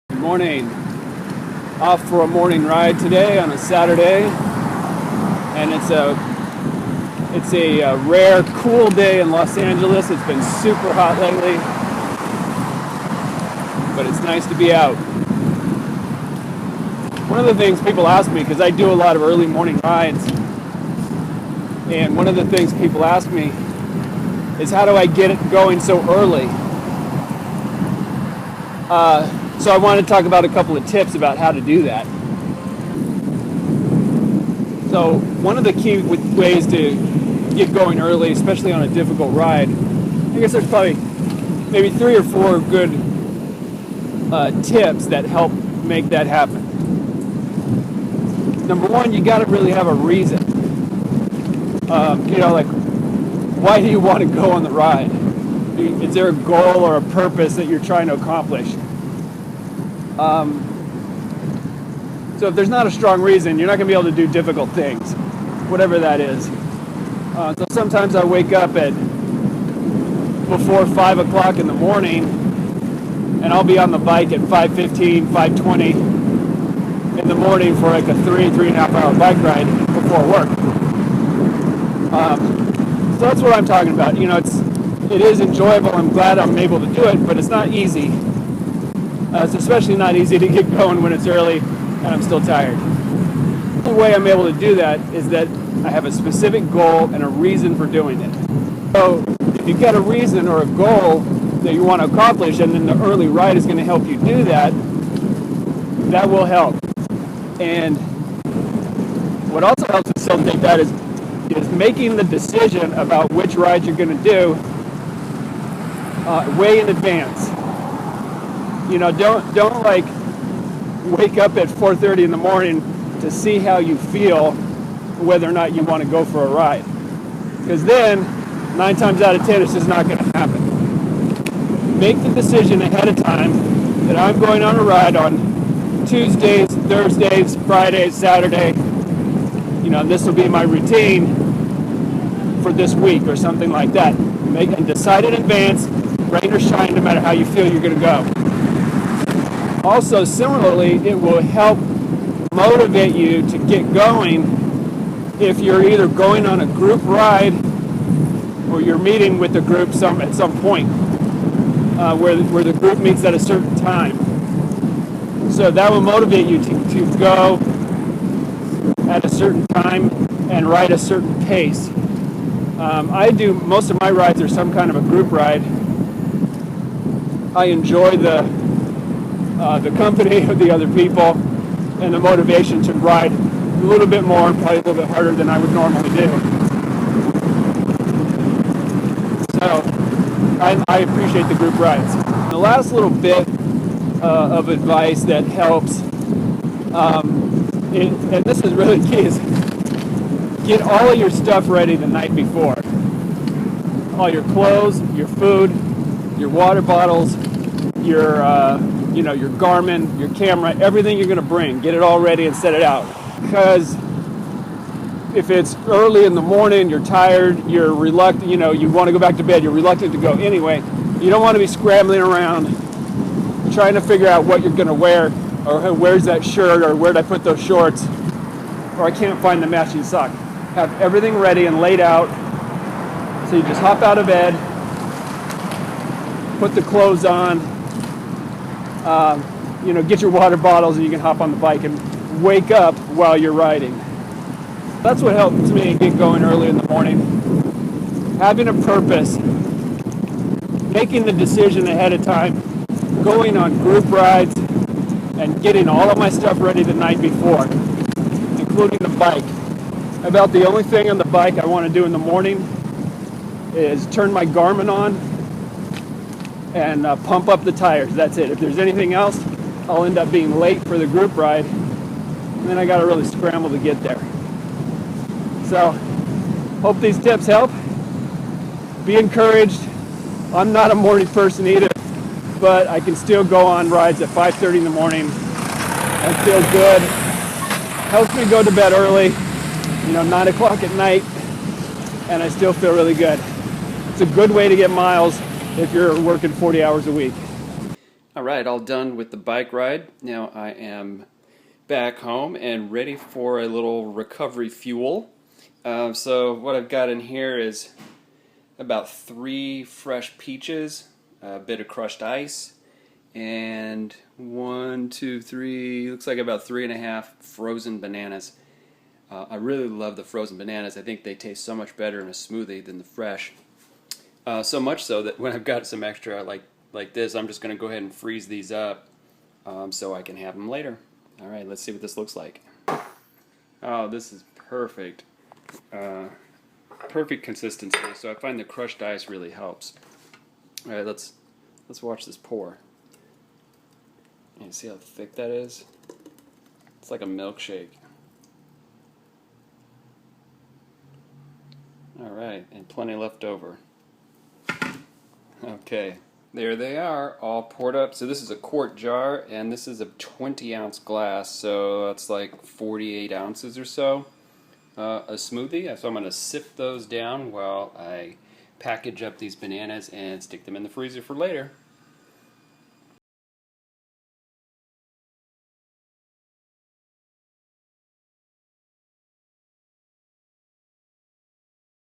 Good morning. Off for a morning ride today on a Saturday, and it's a rare cool day in Los Angeles. It's been super hot lately, but it's nice to be out. One of the things people ask me, because I do a lot of early morning rides, and one of the things people ask me is how do I get it going so early? So I want to talk about a couple of tips about how to do that. So one of the key ways to get going early, especially on a difficult ride, I guess there's probably maybe 3 or 4 good tips that help make that happen. Number one, you got to really have a reason. Like, why do you want to go on the ride? Is there a goal or a purpose that you're trying to accomplish? So if there's not a strong reason, you're not going to be able to do difficult things, whatever that is. So sometimes I wake up before 5 o'clock in the morning, and I'll be on the bike at 5:15, 5:20 in the morning for like a 3.5 hour bike ride before work. So that's what I'm talking about. It is enjoyable. I'm glad I'm able to do it, but it's not easy. It's especially not easy to get going when it's early and I'm still tired. The way I'm able to do that is that I have a specific goal and a reason for doing it. So if you've got a reason or a goal that you want to accomplish, and then the early ride is going to help you do that, that will help. And what also helps facilitate that is making the decision about which ride you're going to do way in advance. Don't like wake up at 4:30 in the morning to see how you feel whether or not you want to go for a ride. Because then, 9 times out of 10, it's just not going to happen. Make the decision ahead of time that I'm going on a ride on Tuesdays, Thursdays, Fridays, Saturday. This will be my routine for this week or something like that. Make and decide in advance, rain or shine, no matter how you feel you're going to go. Also, similarly, it will help motivate you to get going if you're either going on a group ride or you're meeting with the group at some point where the group meets at a certain time. So that will motivate you to go at a certain time and ride a certain pace. I do most of my rides are some kind of a group ride. I enjoy the company of the other people and the motivation to ride a little bit more, probably a little bit harder than I would normally do. So I appreciate the group rides. The last little bit of advice that helps, and this is really key, is get all of your stuff ready the night before. All your clothes, your food, your water bottles, your Garmin, your camera, everything you're going to bring. Get it all ready and set it out. Because if it's early in the morning, you're tired, you're reluctant, you want to go back to bed, you're reluctant to go anyway, you don't want to be scrambling around trying to figure out what you're going to wear, or where's that shirt, or where'd I put those shorts, or I can't find the matching sock. Have everything ready and laid out, so you just hop out of bed, put the clothes on, get your water bottles, and you can hop on the bike and wake up while you're riding. That's what helps me get going early in the morning. Having a purpose, making the decision ahead of time, going on group rides, and getting all of my stuff ready the night before, including the bike. About the only thing on the bike I want to do in the morning is turn my Garmin on and pump up the tires. That's it. If there's anything else, I'll end up being late for the group ride, and then I got to really scramble to get there. So, hope these tips help. Be encouraged. I'm not a morning person either, but I can still go on rides at 5:30 in the morning and feel good. Helps me go to bed early, 9 o'clock at night, and I still feel really good. It's a good way to get miles if you're working 40 hours a week. Alright, all done with the bike ride. Now I am back home and ready for a little recovery fuel. So what I've got in here is about 3 fresh peaches, a bit of crushed ice, and 1, 2, 3, looks like about 3.5 frozen bananas. I really love the frozen bananas. I think they taste so much better in a smoothie than the fresh. So much so that when I've got some extra like this, I'm just going to go ahead and freeze these up so I can have them later. Alright, let's see what this looks like. Oh, this is perfect. Perfect consistency, so I find the crushed ice really helps. Alright, let's watch this pour. You see how thick that is? It's like a milkshake. Alright, and plenty left over. Okay, there they are, all poured up. So this is a quart jar, and this is a 20-ounce glass, so that's like 48 ounces or so. A smoothie, so I'm going to sift those down while I package up these bananas and stick them in the freezer for later.